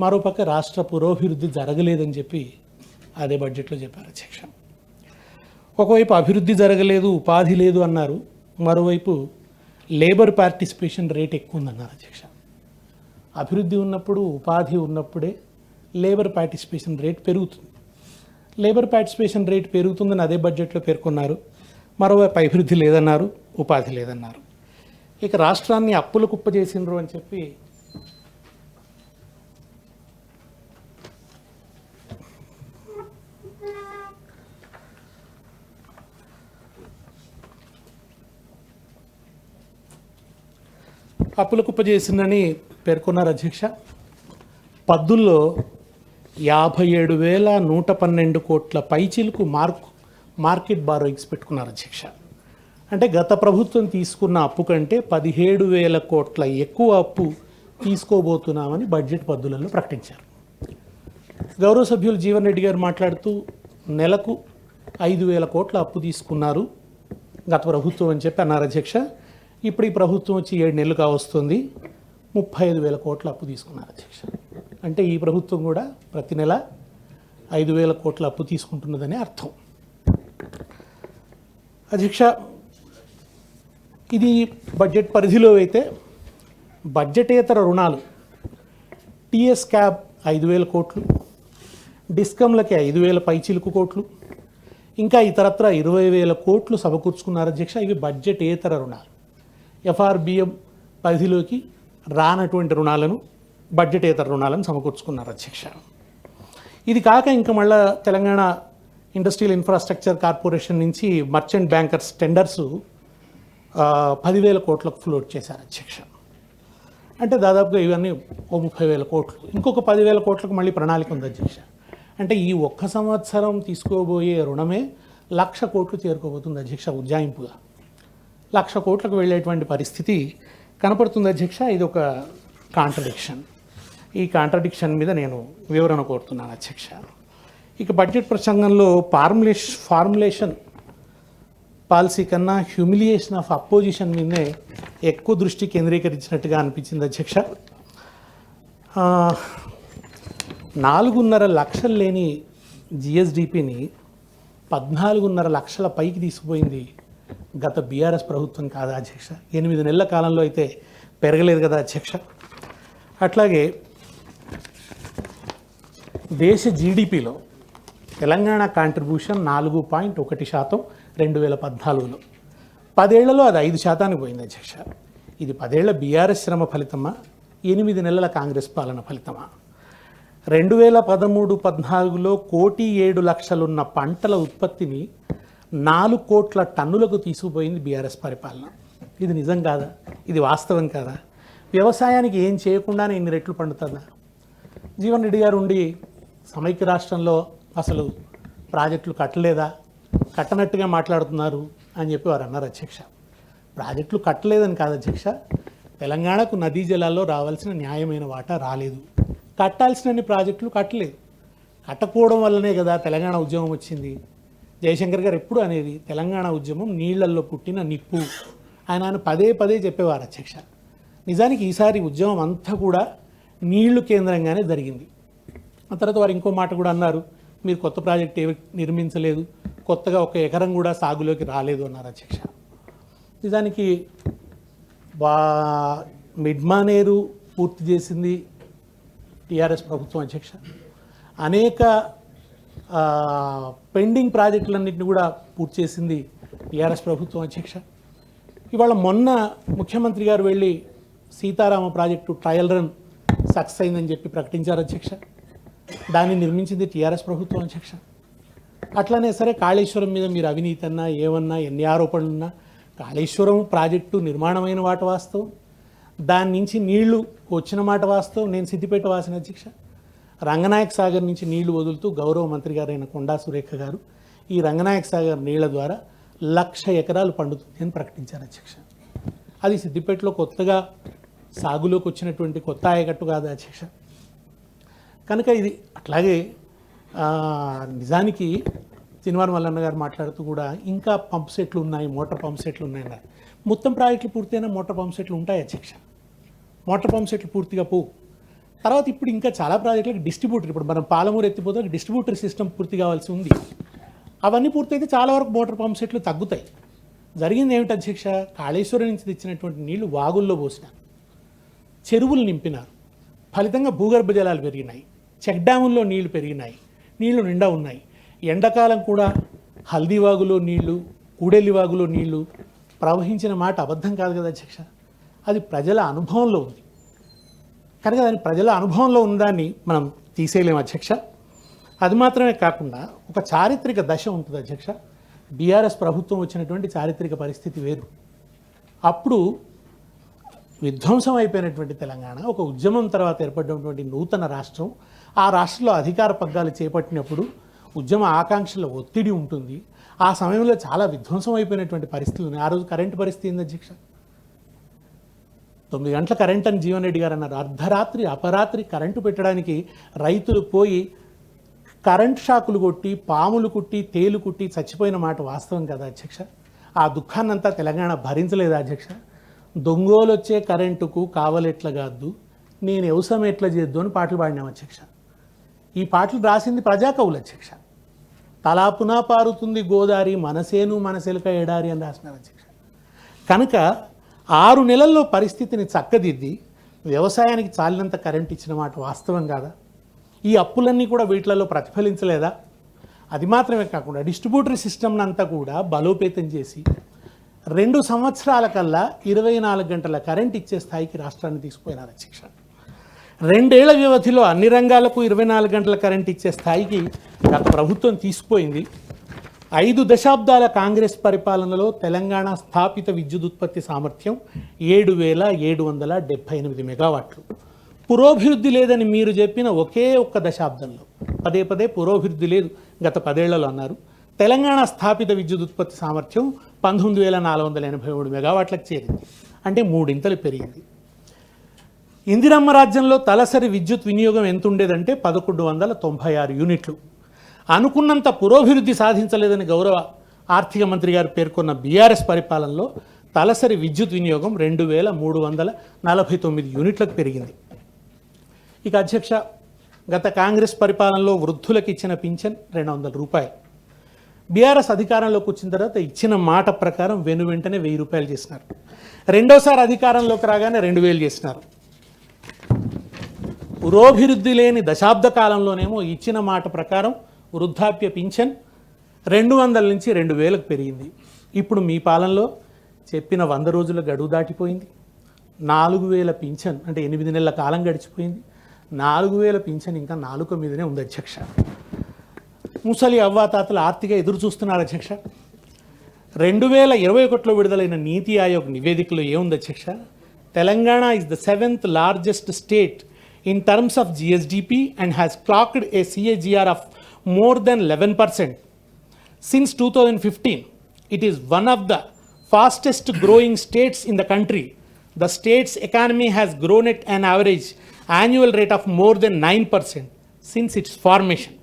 మరోపక్క రాష్ట్ర పురోభివృద్ధి జరగలేదని చెప్పి అదే బడ్జెట్లో చెప్పారు అధ్యక్ష. ఒకవైపు అభివృద్ధి జరగలేదు, ఉపాధి లేదు అన్నారు, మరోవైపు లేబర్ పార్టిసిపేషన్ రేట్ ఎక్కువ ఉందన్నారు అధ్యక్ష. అభివృద్ధి ఉన్నప్పుడు, ఉపాధి ఉన్నప్పుడే లేబర్ పార్టిసిపేషన్ రేట్ పెరుగుతుంది. లేబర్ పార్టిసిపేషన్ రేట్ పెరుగుతుందని అదే బడ్జెట్లో పేర్కొన్నారు, మరోవైపు అభివృద్ధి లేదన్నారు, ఉపాధి లేదన్నారు. ఇక రాష్ట్రాన్ని అప్పుల కుప్ప చేసిండ్రు అని చెప్పి అప్పుల కుప్ప చేసిందని పేర్కొన్నారు అధ్యక్ష. పద్దుల్లో 57,112 కోట్ల పైచిలకు మార్కెట్ బారోయింగ్స్ పెట్టుకున్నారు అధ్యక్ష. అంటే గత ప్రభుత్వం తీసుకున్న అప్పు కంటే 17,000 కోట్ల ఎక్కువ అప్పు తీసుకోబోతున్నామని బడ్జెట్ పద్దులలో ప్రకటించారు. గౌరవ సభ్యులు జీవన్ రెడ్డి గారు మాట్లాడుతూ నెలకు 5,000 కోట్ల అప్పు తీసుకున్నారు గత ప్రభుత్వం అని చెప్పి అన్నారు అధ్యక్ష. ఇప్పుడు ఈ ప్రభుత్వం వచ్చి 7 నెలలు కావస్తుంది, 35,000 కోట్ల అప్పు తీసుకున్నారు అధ్యక్ష. అంటే ఈ ప్రభుత్వం కూడా ప్రతి నెల 5,000 కోట్ల అప్పు తీసుకుంటున్నదని అర్థం అధ్యక్ష. ఇది బడ్జెట్ పరిధిలో అయితే బడ్జెటేతర రుణాలు టీఎస్ క్యాబ్ 5,000 కోట్లు, డిస్కమ్లకి 5,000 పైచిలుకు కోట్లు, ఇంకా ఇతరత్ర 20,000 కోట్లు సమకూర్చుకున్నారు అధ్యక్ష. ఇవి బడ్జెటేతర రుణాలు. ఎఫ్ఆర్బిఎం పరిధిలోకి రానటువంటి రుణాలను, బడ్జెటేతర రుణాలను సమకూర్చుకున్నారు అధ్యక్ష. ఇది కాక ఇంకా మళ్ళా తెలంగాణ ఇండస్ట్రియల్ ఇన్ఫ్రాస్ట్రక్చర్ కార్పొరేషన్ నుంచి మర్చెంట్ బ్యాంకర్స్ టెండర్స్ 10,000 కోట్లకు ఫ్లోట్ చేశారు అధ్యక్ష. అంటే దాదాపుగా ఇవన్నీ 30,000 కోట్లు. ఇంకొక 10,000 కోట్లకు మళ్ళీ ప్రణాళిక ఉంది అధ్యక్ష. అంటే ఈ ఒక్క సంవత్సరం తీసుకోబోయే రుణమే 1,00,000 కోట్లు చేరుకోబోతుంది అధ్యక్ష. ఉజ్జాయింపుగా 1,00,000 కోట్లకు వెళ్ళేటువంటి పరిస్థితి కనపడుతుంది అధ్యక్ష. ఇది ఒక కాంట్రడిక్షన్. ఈ కాంట్రడిక్షన్ మీద నేను వివరణ కోరుతున్నాను అధ్యక్ష. ఇక బడ్జెట్ ప్రసంగంలో ఫార్ములేషన్ పాలసీ కన్నా హ్యూమిలియేషన్ ఆఫ్ అపోజిషన్ మీదే ఎక్కువ దృష్టి కేంద్రీకరించినట్టుగా అనిపించింది అధ్యక్ష. 4.5 లక్షలు లేని జిఎస్డిపిని 14.5 లక్షల పైకి తీసుకుపోయింది గత బీఆర్ఎస్ ప్రభుత్వం కాదా అధ్యక్ష? 8 నెలల కాలంలో అయితే పెరగలేదు కదా అధ్యక్ష. అట్లాగే దేశ జీడిపిలో తెలంగాణ కాంట్రిబ్యూషన్ 4.1% 2014లో, 10 ఏళ్లలో అది 5% పోయింది అధ్యక్ష. ఇది 10 ఏళ్ల బీఆర్ఎస్ శ్రమ ఫలితమా, 8 నెలల కాంగ్రెస్ పాలన ఫలితమా? 2013-14లో 1,07,00,000 పంటల ఉత్పత్తిని 4 కోట్ల టన్నులకు తీసుకుపోయింది బీఆర్ఎస్ పరిపాలన. ఇది నిజం కాదా? ఇది వాస్తవం కాదా? వ్యవసాయానికి ఏం చేయకుండానే ఇన్ని రెట్లు పండుతుందా? జీవన్ రెడ్డి గారు ఉండి సమైక్య రాష్ట్రంలో అసలు ప్రాజెక్టులు కట్టలేదా, కట్టనట్టుగా మాట్లాడుతున్నారు అని చెప్పి వారు అన్నారు అధ్యక్ష. ప్రాజెక్టులు కట్టలేదని కాదు అధ్యక్ష, తెలంగాణకు నదీ జలాల్లో రావాల్సిన న్యాయమైన వాటా రాలేదు. కట్టాల్సిన ప్రాజెక్టులు కట్టలేదు. కట్టకపోవడం వల్లనే కదా తెలంగాణ ఉద్యమం వచ్చింది. జయశంకర్ గారు ఎప్పుడు అనేది తెలంగాణ ఉద్యమం నీళ్లల్లో పుట్టిన నిప్పు. ఆయన పదే పదే చెప్పేవారు అధ్యక్ష. నిజానికి ఈసారి ఉద్యమం అంతా కూడా నీళ్లు కేంద్రంగానే జరిగింది. ఆ తర్వాత వారు ఇంకో మాట కూడా అన్నారు, మీరు కొత్త ప్రాజెక్ట్ ఏమి నిర్మించలేదు, కొత్తగా 1 ఎకరం కూడా సాగులోకి రాలేదు అన్నారు అధ్యక్ష. నిజానికి మిడ్మానేరు పూర్తి చేసింది టీఆర్ఎస్ ప్రభుత్వం అధ్యక్ష. అనేక పెండింగ్ ప్రాజెక్టులన్నింటినీ కూడా పూర్తి చేసింది టీఆర్ఎస్ ప్రభుత్వం అధ్యక్ష. ఇవాళ మొన్న ముఖ్యమంత్రి గారు వెళ్ళి Sitarama project trial run success అయిందని చెప్పి ప్రకటించారు అధ్యక్ష. దాన్ని నిర్మించింది టీఆర్ఎస్ ప్రభుత్వం అధ్యక్ష. అట్లానే సరే కాళేశ్వరం మీద మీరు అవినీతి అన్నా ఏమన్నా ఎన్ని ఆరోపణలున్నా, కాళేశ్వరం ప్రాజెక్టు నిర్మాణమైన మాట వాస్తవం, దాని నుంచి నీళ్లు వచ్చిన మాట వాస్తవం. నేను సిద్దిపేట వాసిన అధ్యక్ష. రంగనాయక సాగర్ నుంచి నీళ్లు వదులుతూ గౌరవ మంత్రి గారైన కొండా సురేఖ గారు ఈ రంగనాయక సాగర్ నీళ్ల ద్వారా 1,00,000 ఎకరాలు పండుతుంది అని ప్రకటించారు అధ్యక్ష. అది సిద్దిపేటలో కొత్తగా సాగులోకి వచ్చినటువంటి కొత్త ఆయకట్టు కాదు అధ్యక్ష. కనుక ఇది అట్లాగే నిజానికి చినవారి మల్లన్న గారు మాట్లాడుతూ కూడా ఇంకా పంప్ సెట్లు ఉన్నాయి, మోటార్ పంప్ సెట్లు ఉన్నాయన్నారు. మొత్తం ప్రాజెక్టులు పూర్తయినా మోటార్ పంప్ సెట్లు ఉంటాయి అధ్యక్ష. మోటార్ పంప్ సెట్లు పూర్తిగా తర్వాత ఇప్పుడు ఇంకా చాలా ప్రాజెక్టులకు డిస్ట్రిబ్యూటర్, ఇప్పుడు మనం పాలమూరు ఎత్తిపోతే డిస్ట్రిబ్యూటర్ సిస్టమ్ పూర్తి కావాల్సి ఉంది. అవన్నీ పూర్తయితే చాలా వరకు మోటార్ పంప్ సెట్లు తగ్గుతాయి. జరిగింది ఏమిటి అధ్యక్ష, కాళేశ్వరం నుంచి తెచ్చినటువంటి నీళ్లు వాగుల్లో పోసినారు, చెరువులు నింపినారు, ఫలితంగా భూగర్భ జలాలు పెరిగినాయి, చెక్ డ్యాముల్లో నీళ్లు పెరిగినాయి, నీళ్లు నిండా ఉన్నాయి. ఎండాకాలం కూడా హల్దీ వాగులో నీళ్లు, కూడెల్లి వాగులో నీళ్లు ప్రవహించిన మాట అబద్ధం కాదు కదా అధ్యక్ష. అది ప్రజల అనుభవంలో ఉంది కనుక దాని ప్రజల అనుభవంలో ఉందాన్ని మనం తీసేయలేము అధ్యక్ష. అది మాత్రమే కాకుండా ఒక చారిత్రక దశ ఉంటుంది అధ్యక్ష. బీఆర్ఎస్ ప్రభుత్వం వచ్చినటువంటి చారిత్రక పరిస్థితి వేరు. అప్పుడు విధ్వంసం అయిపోయినటువంటి తెలంగాణ ఒక ఉద్యమం తర్వాత ఏర్పడినటువంటి నూతన రాష్ట్రం, ఆ రాష్ట్రంలో అధికార పగ్గాలు చేపట్టినప్పుడు ఉద్యమ ఆకాంక్షల ఒత్తిడి ఉంటుంది. ఆ సమయంలో చాలా విధ్వంసం అయిపోయినటువంటి పరిస్థితులు ఉన్నాయి. ఆ రోజు కరెంటు పరిస్థితి ఏంది అధ్యక్ష? 9 గంటల కరెంట్ అని జీవన్ రెడ్డి గారు అన్నారు. అర్ధరాత్రి అపరాత్రి కరెంటు పెట్టడానికి రైతులు పోయి కరెంట్ షాకులు కొట్టి, పాములు కుట్టి, తేలు కుట్టి చచ్చిపోయిన మాట వాస్తవం కదా అధ్యక్ష. ఆ దుఃఖాన్నంతా తెలంగాణ భరించలేదా అధ్యక్ష? దొంగోలు వచ్చే కరెంటుకు కావలెట్ల కాదు, నేను వ్యవసాయం ఎట్లా చేద్దు అని పాటలు పాడినాం అధ్యక్ష. ఈ పాటలు రాసింది ప్రజాకవులు అధ్యక్ష. తలాపునా పారుతుంది గోదారి, మనసేను మనసెలుక ఎడారి అని రాసినారు అధ్యక్ష. కనుక 6 నెలల్లో పరిస్థితిని చక్కదిద్ది వ్యవసాయానికి చాలినంత కరెంట్ ఇచ్చిన మాట వాస్తవం కాదా? ఈ అప్పులన్నీ కూడా వీటిలలో ప్రతిఫలించలేదా? అది మాత్రమే కాకుండా డిస్ట్రిబ్యూటరీ సిస్టమ్ని అంతా కూడా బలోపేతం చేసి 2 సంవత్సరాల కల్లా 24 గంటల కరెంట్ ఇచ్చే స్థాయికి రాష్ట్రాన్ని తీసుకుపోయినారు అధ్యక్ష. 2 ఏళ్ల వ్యవధిలో అన్ని రంగాలకు 24 గంటల కరెంట్ ఇచ్చే స్థాయికి గత ప్రభుత్వం తీసుకుపోయింది. 5 దశాబ్దాల కాంగ్రెస్ పరిపాలనలో తెలంగాణ స్థాపిత విద్యుత్ ఉత్పత్తి సామర్థ్యం 7,778 మెగావాట్లు. పురోభివృద్ధి లేదని మీరు చెప్పిన ఒకే ఒక్క దశాబ్దంలో, పదే పదే పురోభివృద్ధి లేదు గత 10 ఏళ్లలో అన్నారు, తెలంగాణ స్థాపిత విద్యుత్ ఉత్పత్తి సామర్థ్యం 19,483 మెగావాట్లకు చేరింది. అంటే 3 ఇంతలు పెరిగింది. ఇందిరమ్మ రాజ్యంలో తలసరి విద్యుత్ వినియోగం ఎంత ఉండేదంటే 1196 యూనిట్లు. అనుకున్నంత పురోభివృద్ధి సాధించలేదని గౌరవ ఆర్థిక మంత్రి గారు పేర్కొన్న బీఆర్ఎస్ పరిపాలనలో తలసరి విద్యుత్ వినియోగం 2,349 యూనిట్లకు పెరిగింది. ఇక అధ్యక్ష, గత కాంగ్రెస్ పరిపాలనలో వృద్ధులకు ఇచ్చిన పింఛన్ 200 రూపాయలు. బీఆర్ఎస్ అధికారంలోకి వచ్చిన తర్వాత ఇచ్చిన మాట ప్రకారం వెంటనే 1000 రూపాయలు చేసినారు. రెండోసారి అధికారంలోకి రాగానే 2000 చేసినారు. పురోభివృద్ధి లేని దశాబ్ద కాలంలోనేమో ఇచ్చిన మాట ప్రకారం వృద్ధాప్య పింఛన్ 200 నుంచి 2000కు పెరిగింది. ఇప్పుడు మీ పాలనలో చెప్పిన 100 రోజుల గడువు దాటిపోయింది. 4000 పింఛన్ అంటే 8 నెలల కాలం గడిచిపోయింది. 4000 పింఛన్ ఇంకా నాలుక మీదనే ఉంది అధ్యక్ష. ముసలి అవ్వాతాతలు ఆర్తిగా ఎదురు చూస్తున్నారు అధ్యక్ష. 2021లో విడుదలైన నీతి ఆయోగ్ నివేదికలో ఏముంది అధ్యక్ష? Telangana is the 7th largest state in terms of GSDP and has clocked a CAGR of more than 11%. Since 2015, it is one of the fastest growing states in the country. The state's economy has grown at an average annual rate of more than 9% since its formation,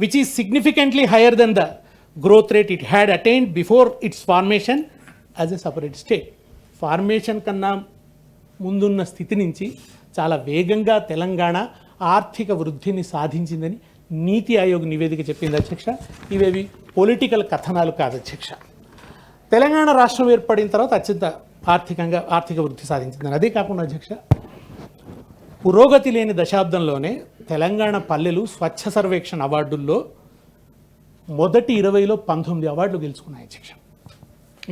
which is significantly higher than the growth rate it had attained before its formation as a separate state. Formation కన్నా ముందున్న స్థితి నుంచి చాలా వేగంగా తెలంగాణ ఆర్థిక వృద్ధిని సాధించిందని నీతి ఆయోగ్ నివేదిక చెప్పింది అధ్యక్ష. ఇవేవి పొలిటికల్ కథనాలు కాదు అధ్యక్ష. తెలంగాణ రాష్ట్రం ఏర్పడిన తర్వాత అత్యంత ఆర్థిక వృద్ధి సాధించిందని. అదే కాకుండా అధ్యక్ష, పురోగతి లేని దశాబ్దంలోనే తెలంగాణ పల్లెలు స్వచ్ఛ సర్వేక్షణ అవార్డుల్లో మొదటి 20లో 19 అవార్డులు గెలుచుకున్నాయి అధ్యక్ష.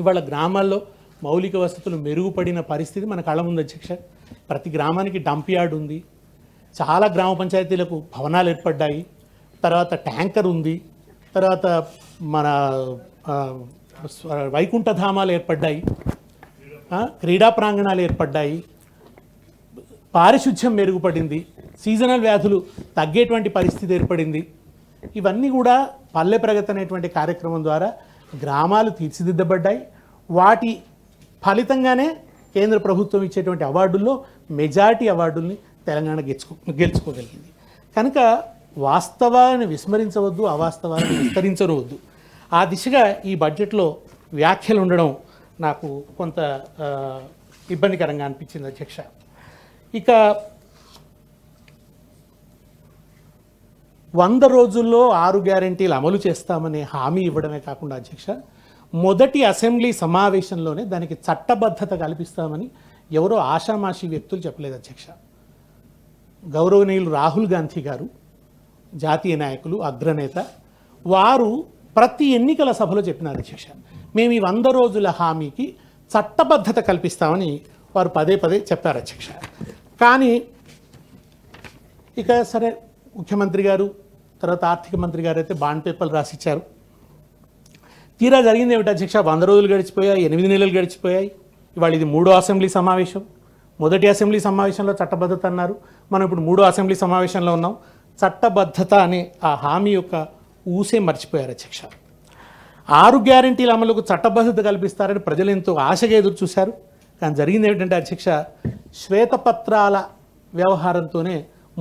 ఇవాళ గ్రామాల్లో మౌలిక వసతులు మెరుగుపడిన పరిస్థితి మన కళ్ళ ముందు అధ్యక్ష. ప్రతి గ్రామానికి డంప్ యార్డ్ ఉంది, చాలా గ్రామ పంచాయతీలకు భవనాలు ఏర్పడ్డాయి, తర్వాత ట్యాంకర్ ఉంది, తర్వాత మన వైకుంఠధామాలు ఏర్పడ్డాయి, క్రీడా ప్రాంగణాలు ఏర్పడ్డాయి, పారిశుధ్యం మెరుగుపడింది, సీజనల్ వ్యాధులు తగ్గేటువంటి పరిస్థితి ఏర్పడింది. ఇవన్నీ కూడా పల్లె ప్రగతి అనేటువంటి కార్యక్రమం ద్వారా గ్రామాలు తీర్చిదిద్దబడ్డాయి. వాటి ఫలితంగానే కేంద్ర ప్రభుత్వం ఇచ్చేటువంటి అవార్డుల్లో మెజారిటీ అవార్డుల్ని తెలంగాణ గెలుచుకోగలిగింది. కనుక వాస్తవాన్ని విస్మరించవద్దు, అవాస్తవాన్ని విస్తరించవద్దు. ఆ దిశగా ఈ బడ్జెట్లో వ్యాఖ్యలు ఉండడం నాకు కొంత ఇబ్బందికరంగా అనిపించింది అధ్యక్ష. ఇక 100 రోజుల్లో 6 గ్యారెంటీలు అమలు చేస్తామనే హామీ ఇవ్వడమే కాకుండా అధ్యక్ష, మొదటి అసెంబ్లీ సమావేశంలోనే దానికి చట్టబద్ధత కల్పిస్తామని ఎవరో ఆషామాషి వ్యక్తులు చెప్పలేదు అధ్యక్ష. గౌరవనీయులు రాహుల్ గాంధీ గారు, జాతీయ నాయకులు, అగ్రనేత, వారు ప్రతి ఎన్నికల సభలో చెప్పినారు అధ్యక్ష, మేము ఈ 100 రోజుల హామీకి చట్టబద్ధత కల్పిస్తామని వారు పదే పదే చెప్పారు అధ్యక్ష. కానీ ఇక సరే, ముఖ్యమంత్రి గారు తర్వాత ఆర్థిక మంత్రి గారు అయితే బాండ్ పేపర్లు రాసిచ్చారు. తీరా జరిగింది ఏమిటి అధ్యక్ష? 100 రోజులు గడిచిపోయాయి, 8 నెలలు గడిచిపోయాయి. ఇవాళ ఇది 3వ అసెంబ్లీ సమావేశం. మొదటి అసెంబ్లీ సమావేశంలో చట్టబద్ధత అన్నారు, మనం ఇప్పుడు 3వ అసెంబ్లీ సమావేశంలో ఉన్నాం. చట్టబద్ధత అనే ఆ హామీ యొక్క ఊసే మర్చిపోయారు అధ్యక్ష. 6 గ్యారెంటీల అమలుకు చట్టబద్ధత కల్పిస్తారని ప్రజలు ఎంతో ఆశగా ఎదురు చూశారు. కానీ జరిగింది ఏమిటంటే అధ్యక్ష, శ్వేతపత్రాల వ్యవహారంతోనే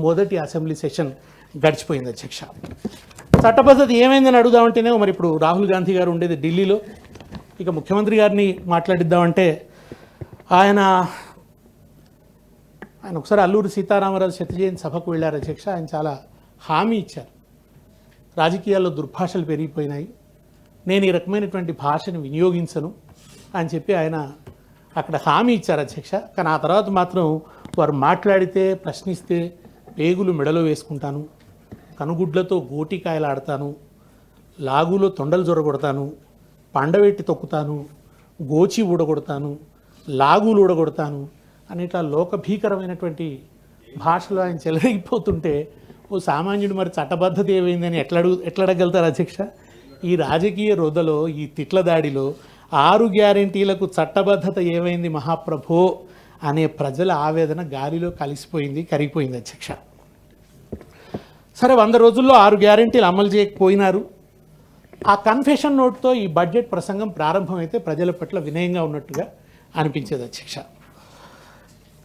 మొదటి అసెంబ్లీ సెషన్ గడిచిపోయింది అధ్యక్ష. చట్టబద్ధత ఏమైందని అడుగుదామంటేనే మరి ఇప్పుడు రాహుల్ గాంధీ గారు ఉండేది ఢిల్లీలో. ఇక ముఖ్యమంత్రి గారిని మాట్లాడిద్దామంటే ఆయన ఒకసారి అల్లూరి సీతారామరాజు శత జయంతి సభకు వెళ్ళారు అధ్యక్ష. ఆయన చాలా హామీ ఇచ్చారు, రాజకీయాల్లో దుర్భాషలు పెరిగిపోయినాయి, నేను ఈ రకమైనటువంటి భాషను వినియోగించను అని చెప్పి ఆయన అక్కడ హామీ ఇచ్చారు అధ్యక్ష. కానీ ఆ తర్వాత మాత్రం వారు మాట్లాడితే, ప్రశ్నిస్తే పేగులు మెడలో వేసుకుంటాను, కనుగుడ్లతో గోటికాయలు ఆడతాను, లాగులో తొండలు జొరగొడతాను, పండవెట్టి తొక్కుతాను, గోచి ఊడగొడతాను, లాగులు ఊడగొడతాను అని ఇట్లా లోకభీకరమైనటువంటి భాషలో ఆయన చెలరేగిపోతుంటే ఓ సామాన్యుడు మరి చట్టబద్ధత ఏమైందని ఎట్లా అడగలుగుతారు అధ్యక్ష? ఈ రాజకీయ రొదలో, ఈ తిట్ల దాడిలో 6 గ్యారెంటీలకు చట్టబద్ధత ఏమైంది మహాప్రభో అనే ప్రజల ఆవేదన గాలిలో కలిసిపోయింది, కరిగిపోయింది అధ్యక్ష. సరే, 100 రోజుల్లో 6 గ్యారెంటీలు అమలు చేయకపోయినారు. ఆ కన్ఫెషన్ నోట్తో ఈ బడ్జెట్ ప్రసంగం ప్రారంభమైతే ప్రజల పట్ల వినయంగా ఉన్నట్టుగా అనిపించేది అధ్యక్ష.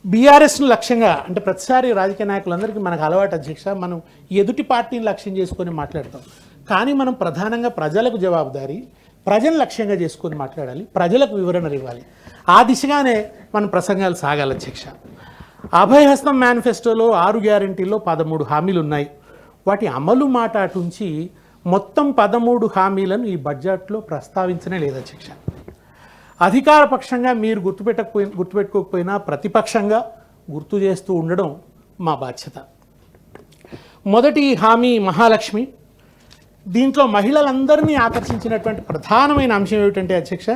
బీఆర్ఎస్ను లక్ష్యంగా, అంటే ప్రతిసారి రాజకీయ నాయకులందరికీ మనకు అలవాటు అధ్యక్ష, మనం ఎదుటి పార్టీని లక్ష్యం చేసుకొని మాట్లాడతాం. కానీ మనం ప్రధానంగా ప్రజలకు జవాబుదారీ, ప్రజలను లక్ష్యంగా చేసుకొని మాట్లాడాలి, ప్రజలకు వివరణలు ఇవ్వాలి. ఆ దిశగానే మన ప్రసంగాలు సాగాలి అధ్యక్ష. అభయహస్తం మేనిఫెస్టోలో 6 గ్యారెంటీల్లో 13 హామీలు ఉన్నాయి. వాటి అమలు మాట అటుంచి మొత్తం 13 హామీలను ఈ బడ్జెట్లో ప్రస్తావించనే లేదు అధ్యక్ష. అధికార పక్షంగా మీరు గుర్తుపెట్టుకోకపోయినా ప్రతిపక్షంగా గుర్తు చేస్తూ ఉండడం మా బాధ్యత. మొదటి హామీ మహాలక్ష్మి. దీంట్లో మహిళలందరినీ ఆకర్షించినటువంటి ప్రధానమైన అంశం ఏమిటంటే అధ్యక్ష,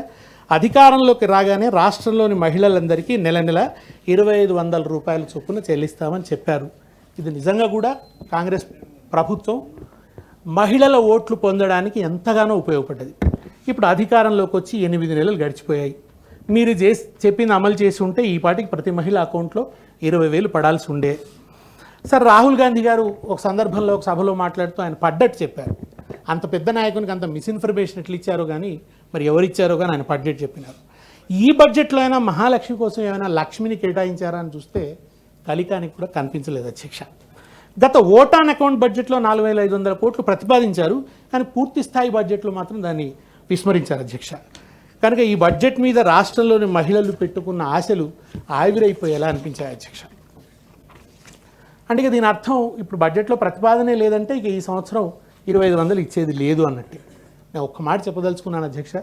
అధికారంలోకి రాగానే రాష్ట్రంలోని మహిళలందరికీ నెల నెల 2500 రూపాయల చొప్పున చెల్లిస్తామని చెప్పారు. ఇది నిజంగా కూడా కాంగ్రెస్ ప్రభుత్వం మహిళల ఓట్లు పొందడానికి ఎంతగానో ఉపయోగపడ్డది. ఇప్పుడు అధికారంలోకి వచ్చి 8 నెలలు గడిచిపోయాయి. మీరు చెప్పింది అమలు చేసి ఉంటే ఈ పాటికి ప్రతి మహిళ అకౌంట్లో 20,000 పడాల్సి ఉండే. సార్, రాహుల్ గాంధీ గారు ఒక సందర్భంలో ఒక సభలో మాట్లాడుతూ ఆయన పడ్డట్టు చెప్పారు. అంత పెద్ద నాయకునికి అంత మిస్ఇన్ఫర్మేషన్ ఎట్లా ఇచ్చారో కానీ, మరి ఎవరిచ్చారో కానీ ఆయన పడ్డట్టు చెప్పినారు. ఈ బడ్జెట్లో అయినా మహాలక్ష్మి కోసం ఏమైనా లక్ష్మిని కేటాయించారా అని చూస్తే కలికానికి కూడా కనిపించలేదు అధ్యక్ష. గత ఓటాన్ అకౌంట్ బడ్జెట్లో 4,500 కోట్లు ప్రతిపాదించారు, కానీ పూర్తి స్థాయి బడ్జెట్లో మాత్రం దాన్ని విస్మరించారు అధ్యక్ష. కనుక ఈ బడ్జెట్ మీద రాష్ట్రంలోని మహిళలు పెట్టుకున్న ఆశలు ఆవిరైపోయేలా అనిపించాయి అధ్యక్ష. అంటే ఇక దీని అర్థం ఇప్పుడు బడ్జెట్లో ప్రతిపాదనే లేదంటే ఇక ఈ సంవత్సరం 2,500 ఇచ్చేది లేదు అన్నట్టే. నేను ఒక్క మాట చెప్పదలుచుకున్నాను అధ్యక్ష,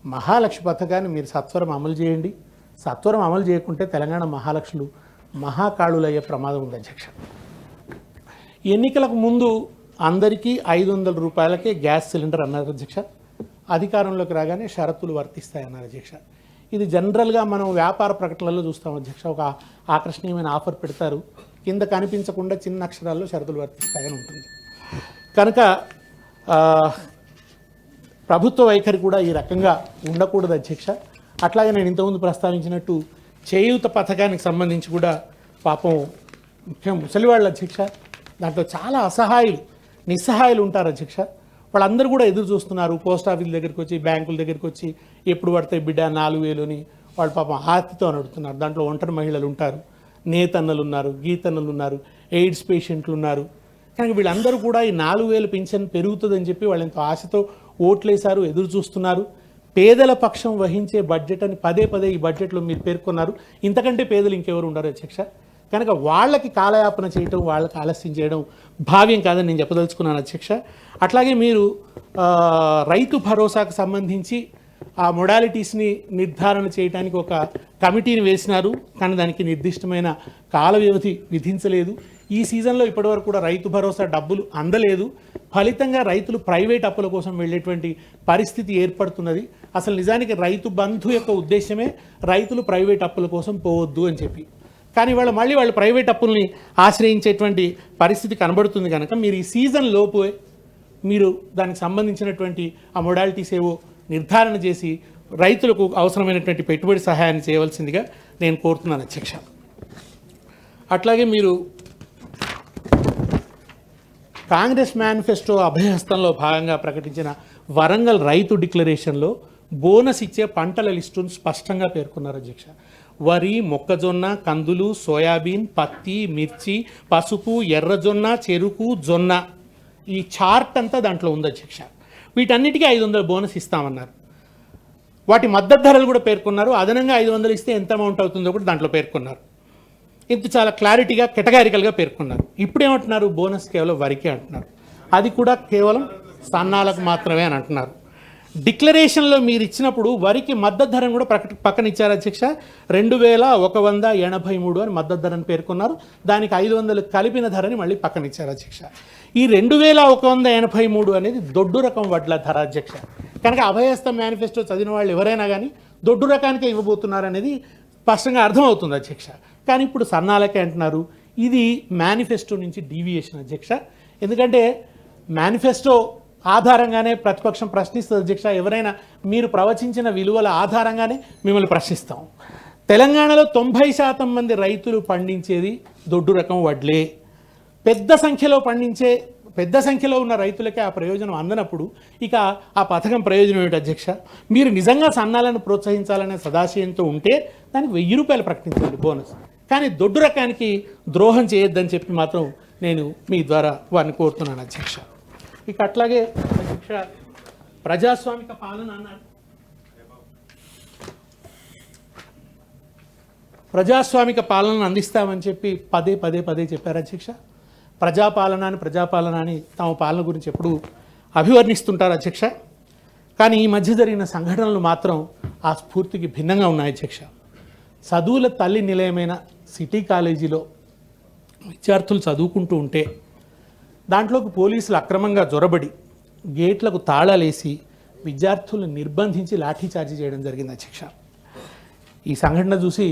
మహాలక్ష్మి పథకాన్ని మీరు సత్వరం అమలు చేయండి. సత్వరం అమలు చేయకుంటే తెలంగాణ మహాలక్ష్ములు మహాకాళులయ్యే ప్రమాదం ఉంది అధ్యక్ష. ఎన్నికలకు ముందు అందరికీ 500 రూపాయలకే గ్యాస్ సిలిండర్ అన్నారు అధ్యక్ష. అధికారంలోకి రాగానే షరతులు వర్తిస్తాయన్నారు అధ్యక్ష. ఇది జనరల్గా మనం వ్యాపార ప్రకటనలలో చూస్తాం అధ్యక్ష. ఒక ఆకర్షణీయమైన ఆఫర్ పెడతారు, కింద కనిపించకుండా చిన్న అక్షరాల్లో షరతులు వర్తిస్తాయని ఉంటుంది. కనుక ప్రభుత్వ వైఖరి కూడా ఈ రకంగా ఉండకూడదు అధ్యక్ష. అట్లాగే నేను ఇంతకుముందు ప్రస్తావించినట్టు చేయూత పథకానికి సంబంధించి కూడా పాపం ముఖ్యం ముసలివాళ్ళ అధ్యక్ష, దాంట్లో చాలా నిస్సహాయులు ఉంటారు అధ్యక్ష. వాళ్ళందరూ కూడా ఎదురు చూస్తున్నారు. పోస్ట్ ఆఫీస్ దగ్గరికి వచ్చి, బ్యాంకుల దగ్గరికి వచ్చి ఎప్పుడు పడతాయి బిడ్డ 4,000 అని వాళ్ళు పాపం ఆర్తితో అడుగుతున్నారు. దాంట్లో ఒంటరి మహిళలు ఉంటారు, నేతన్నలు ఉన్నారు, గీతన్నలు ఉన్నారు, ఎయిడ్స్ పేషెంట్లు ఉన్నారు. కానీ వీళ్ళందరూ కూడా ఈ 4,000 పింఛన్ పెరుగుతుందని చెప్పి వాళ్ళు ఎంతో ఆశతో ఓట్లేశారు, ఎదురు చూస్తున్నారు. పేదల పక్షం వహించే బడ్జెట్ అని పదే పదే ఈ బడ్జెట్లో మీరు పేర్కొన్నారు. ఇంతకంటే పేదలు ఇంకెవరు ఉండరు అధ్యక్ష. కనుక వాళ్ళకి కాలయాపన చేయడం, వాళ్ళకి ఆలస్యం చేయడం భావ్యం కాదని నేను చెప్పదలుచుకున్నాను అధ్యక్ష. అట్లాగే మీరు రైతు భరోసాకు సంబంధించి ఆ మొడాలిటీస్ని నిర్ధారణ చేయడానికి ఒక కమిటీని వేసినారు, కానీ దానికి నిర్దిష్టమైన కాల వ్యవధి విధించలేదు. ఈ సీజన్లో ఇప్పటివరకు కూడా రైతు భరోసా డబ్బులు అందలేదు. ఫలితంగా రైతులు ప్రైవేట్ అప్పుల కోసం వెళ్ళేటువంటి పరిస్థితి ఏర్పడుతున్నది. అసలు నిజానికి రైతు బంధు యొక్క ఉద్దేశమే రైతులు ప్రైవేట్ అప్పుల కోసం పోవద్దు అని చెప్పి, కానీ మళ్ళీ వాళ్ళు ప్రైవేట్ అప్పుల్ని ఆశ్రయించేటువంటి పరిస్థితి కనబడుతుంది. కనుక మీరు ఈ సీజన్ లోపు మీరు దానికి సంబంధించినటువంటి ఆ మొడాలిటీస్ ఏవో నిర్ధారణ చేసి రైతులకు అవసరమైనటువంటి పెట్టుబడి సహాయాన్ని చేయవలసిందిగా నేను కోరుతున్నాను అధ్యక్ష. అట్లాగే మీరు కాంగ్రెస్ మేనిఫెస్టో అభయహస్తంలో భాగంగా ప్రకటించిన వరంగల్ రైతు డిక్లరేషన్లో బోనస్ ఇచ్చే పంటల లిస్టును స్పష్టంగా పేర్కొన్నారు అధ్యక్ష. వరి, మొక్కజొన్న, కందులు, సోయాబీన్, పత్తి, మిర్చి, పసుపు, ఎర్రజొన్న, చెరుకు, జొన్న, ఈ చార్ట్ అంతా దాంట్లో ఉంది అధ్యక్ష. వీటన్నిటికీ 500 బోనస్ ఇస్తామన్నారు. వాటి మద్దతు ధరలు కూడా పేర్కొన్నారు. అదనంగా 500 ఇస్తే ఎంత అమౌంట్ అవుతుందో కూడా దాంట్లో పేర్కొన్నారు. ఇంత చాలా క్లారిటీగా కేటగారికల్గా పేర్కొన్నారు. ఇప్పుడు ఏమంటున్నారు, బోనస్ కేవలం వరికే అంటున్నారు. అది కూడా కేవలం సన్నాలకు మాత్రమే అని అంటున్నారు. డిక్లరేషన్లో మీరు ఇచ్చినప్పుడు వరికి మద్దతు ధరను కూడా పక్కన ఇచ్చారు అధ్యక్ష. 2183 అని మద్దతు ధరను పేర్కొన్నారు. దానికి 500 కలిపిన ధరని మళ్ళీ పక్కన ఇచ్చారు అధ్యక్ష. ఈ 2183 అనేది దొడ్డు రకం వడ్ల ధర అధ్యక్ష. కనుక అభయహస్తం మేనిఫెస్టో చదివిన వాళ్ళు ఎవరైనా కానీ దొడ్డు రకానికే ఇవ్వబోతున్నారు అనేది స్పష్టంగా అర్థమవుతుంది అధ్యక్ష. కానీ ఇప్పుడు సన్నాలకే అంటున్నారు. ఇది మేనిఫెస్టో నుంచి డీవియేషన్ అధ్యక్ష. ఎందుకంటే మేనిఫెస్టో ఆధారంగానే ప్రతిపక్షం ప్రశ్నిస్తుంది అధ్యక్ష. ఎవరైనా మీరు ప్రవచించిన విలువల ఆధారంగానే మిమ్మల్ని ప్రశ్నిస్తాం. తెలంగాణలో 90% మంది రైతులు పండించేది దొడ్డు రకం వడ్లే. పెద్ద సంఖ్యలో ఉన్న రైతులకే ఆ ప్రయోజనం అందనప్పుడు ఇక ఆ పథకం ప్రయోజనం ఏమిటి అధ్యక్ష? మీరు నిజంగా సన్నాలను ప్రోత్సహించాలనే సదాశయంతో ఉంటే దానికి 1000 రూపాయలు ప్రకటించండి బోనస్. కానీ దొడ్డు రకానికి ద్రోహం చేయొద్దని చెప్పి మాత్రం నేను మీ ద్వారా వారిని కోరుతున్నాను అధ్యక్ష. ఇక అట్లాగే అధ్యక్ష ప్రజాస్వామిక పాలన అన్నారు. ప్రజాస్వామిక పాలనను అందిస్తామని చెప్పి పదే చెప్పారు అధ్యక్ష. ప్రజాపాలన అని తమ పాలన గురించి ఎప్పుడు అభివర్ణిస్తుంటారు అధ్యక్ష. కానీ ఈ మధ్య జరిగిన సంఘటనలు మాత్రం ఆ స్ఫూర్తికి భిన్నంగా ఉన్నాయి అధ్యక్ష. చదువుల తల్లి నిలయమైన సిటీ కాలేజీలో విద్యార్థులు చదువుకుంటూ ఉంటే దాంట్లోకి పోలీసులు అక్రమంగా జొరబడి గేట్లకు తాళాలేసి విద్యార్థులను నిర్బంధించి లాఠీచార్జీ చేయడం జరిగింది అధ్యక్ష. ఈ సంఘటన చూసి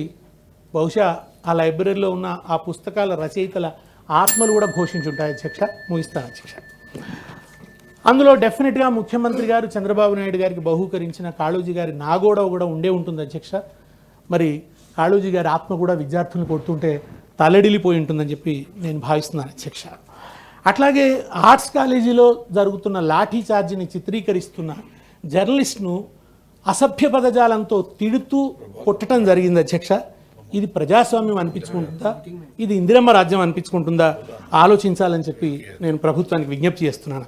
బహుశా ఆ లైబ్రరీలో ఉన్న ఆ పుస్తకాల రచయితల ఆత్మలు కూడా ఘోషించుంటాయి అధ్యక్ష. ముగిస్తాను అధ్యక్ష. అందులో డెఫినెట్గా ముఖ్యమంత్రి గారు చంద్రబాబు నాయుడు గారికి బహూకరించిన కాళోజీ గారి నాగోడ కూడా ఉండే ఉంటుంది అధ్యక్ష. మరి కాళోజీ గారి ఆత్మ కూడా విద్యార్థులను కొడుతుంటే తలడిల్లిపోయి ఉంటుందని చెప్పి నేను భావిస్తున్నాను అధ్యక్ష. అట్లాగే ఆర్ట్స్ కాలేజీలో జరుగుతున్న లాఠీ చార్జీని చిత్రీకరిస్తున్న జర్నలిస్ట్ను అసభ్య పదజాలంతో తిడుతూ కొట్టడం జరిగింది అధ్యక్ష. ఇది ప్రజాస్వామ్యం అనిపించుకుంటుందా, ఇది ఇందిరమ్మ రాజ్యం అనిపించుకుంటుందా ఆలోచించాలని చెప్పి నేను ప్రభుత్వానికి విజ్ఞప్తి చేస్తున్నాను.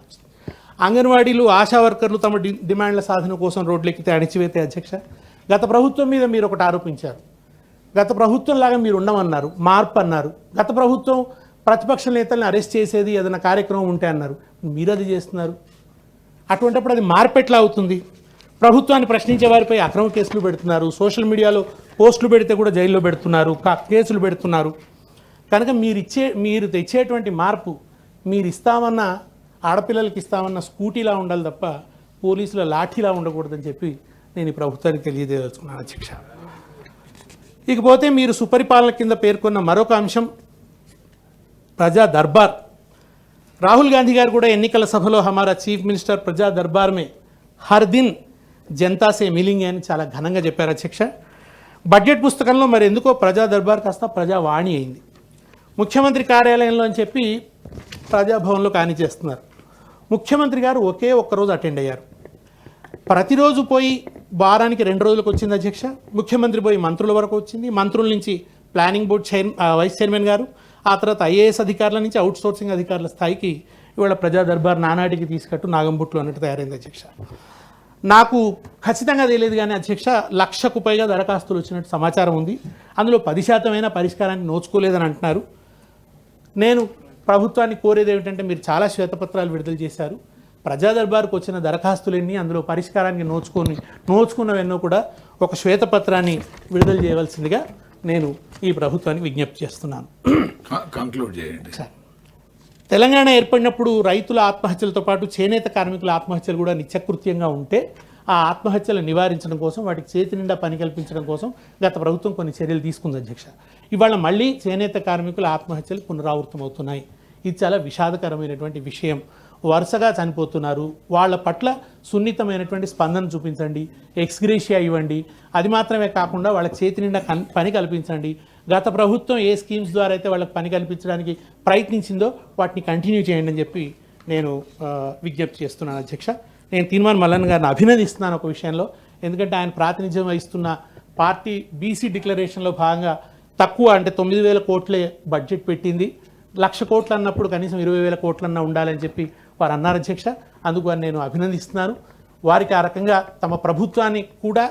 అంగన్వాడీలు, ఆశా వర్కర్లు తమ డిమాండ్ల సాధన కోసం రోడ్లెక్కితే అణిచివేతే అధ్యక్ష. గత ప్రభుత్వం మీద మీరు ఒకటి ఆరోపించారు. గత ప్రభుత్వం లాగా మీరు ఉండమన్నారు, మార్పు అన్నారు. గత ప్రభుత్వం ప్రతిపక్ష నేతల్ని అరెస్ట్ చేసేది ఏదైనా కార్యక్రమం ఉంటే అన్నారు. మీరు అది చేస్తున్నారు. అటువంటిప్పుడు అది మార్పు ఎట్లా అవుతుంది? ప్రభుత్వాన్ని ప్రశ్నించే వారిపై అక్రమ కేసులు పెడుతున్నారు. సోషల్ మీడియాలో పోస్టులు పెడితే కూడా జైల్లో పెడుతున్నారు, కేసులు పెడుతున్నారు. కనుక మీరు తెచ్చేటువంటి మార్పు మీరు ఇస్తామన్న ఆడపిల్లలకి ఇస్తామన్న స్కూటీలా ఉండాలి తప్ప పోలీసుల లాఠీలా ఉండకూడదని చెప్పి నేను ఈ ప్రభుత్వానికి తెలియజేయదలుచుకున్నాను అధ్యక్ష. ఇకపోతే మీరు సుపరిపాలన కింద పేర్కొన్న మరొక అంశం ప్రజా దర్బార్. రాహుల్ గాంధీ గారు కూడా ఎన్నికల సభలో హమారా చీఫ్ మినిస్టర్ ప్రజా దర్బార్ మే హర్ దిన్ జనతాసే మిలింగే అని చాలా ఘనంగా చెప్పారు అధ్యక్ష. బడ్జెట్ పుస్తకంలో మరి ఎందుకో ప్రజా దర్బార్ కాస్త ప్రజావాణి అయింది. ముఖ్యమంత్రి కార్యాలయంలో అని చెప్పి ప్రజాభవన్లో కాని చేస్తున్నారు. ముఖ్యమంత్రి గారు ఒక్కరోజు అటెండ్ అయ్యారు. ప్రతిరోజు పోయి వారానికి 2 రోజులకు వచ్చింది అధ్యక్ష. ముఖ్యమంత్రి పోయి మంత్రుల వరకు వచ్చింది. మంత్రుల నుంచి ప్లానింగ్ బోర్డ్ వైస్ చైర్మన్ గారు, ఆ తర్వాత ఐఏఎస్ అధికారుల నుంచి అవుట్సోర్సింగ్ అధికారుల స్థాయికి ఇవాళ ప్రజా దర్బార్ నానాటికి తీసుకట్టు నాగంబుట్లు అన్నట్టు తయారైంది అధ్యక్ష. నాకు ఖచ్చితంగా తెలియదు కానీ అధ్యక్ష 1,00,000కు పైగా దరఖాస్తులు వచ్చినట్టు సమాచారం ఉంది. అందులో 10% పరిష్కారాన్ని నోచుకోలేదని అంటున్నారు. నేను ప్రభుత్వాన్ని కోరేది ఏమిటంటే మీరు చాలా శ్వేతపత్రాలు విడుదల చేశారు. ప్రజా దర్బార్కు వచ్చిన దరఖాస్తులన్నీ అందులో పరిష్కారానికి నోచుకున్నవెన్నో కూడా ఒక శ్వేతపత్రాన్ని విడుదల చేయవలసిందిగా నేను ఈ ప్రభుత్వానికి విజ్ఞప్తి చేస్తున్నాను. కంక్లూడ్ చేయండి. తెలంగాణ ఏర్పడినప్పుడు రైతుల ఆత్మహత్యలతో పాటు చేనేత కార్మికుల ఆత్మహత్యలు కూడా నిత్యకృత్యంగా ఉంటే ఆ ఆత్మహత్యలు నివారించడం కోసం వాటికి చేతి నిండా పని కల్పించడం కోసం గత ప్రభుత్వం కొన్ని చర్యలు తీసుకుంది అధ్యక్ష. ఇవాళ మళ్ళీ చేనేత కార్మికుల ఆత్మహత్యలు పునరావృతమవుతున్నాయి. ఇది చాలా విషాదకరమైనటువంటి విషయం. వరుసగా చనిపోతున్నారు. వాళ్ళ పట్ల సున్నితమైనటువంటి స్పందన చూపించండి, ఎక్స్గ్రేషియా ఇవ్వండి. అది మాత్రమే కాకుండా వాళ్ళ చేతి నిండా పని కల్పించండి. గత ప్రభుత్వం ఏ స్కీమ్స్ ద్వారా అయితే వాళ్ళకి పని కల్పించడానికి ప్రయత్నించిందో వాటిని కంటిన్యూ చేయండి అని చెప్పి నేను విజ్ఞప్తి చేస్తున్నాను అధ్యక్ష. నేను తీర్మాన్ మల్లన్న గారిని అభినందిస్తున్నాను ఒక విషయంలో. ఎందుకంటే ఆయన ప్రాతినిధ్యం వహిస్తున్న పార్టీ బీసీ డిక్లరేషన్లో భాగంగా తక్కువ అంటే 9,000 కోట్లే బడ్జెట్ పెట్టింది. 1,00,000 కోట్లు అన్నప్పుడు కనీసం 20,000 కోట్లన్నా ఉండాలని చెప్పి వారు అన్నారు అధ్యక్ష. అందుకు వారిని నేను అభినందిస్తున్నాను. వారికి ఆ రకంగా తమ ప్రభుత్వాన్ని కూడా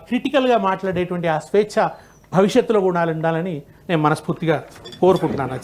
క్రిటికల్గా మాట్లాడేటువంటి ఆ స్వేచ్ఛ భవిష్యత్తులో కూడా ఉండాలని నేను మనస్ఫూర్తిగా కోరుకుంటున్నాను అధ్యక్ష.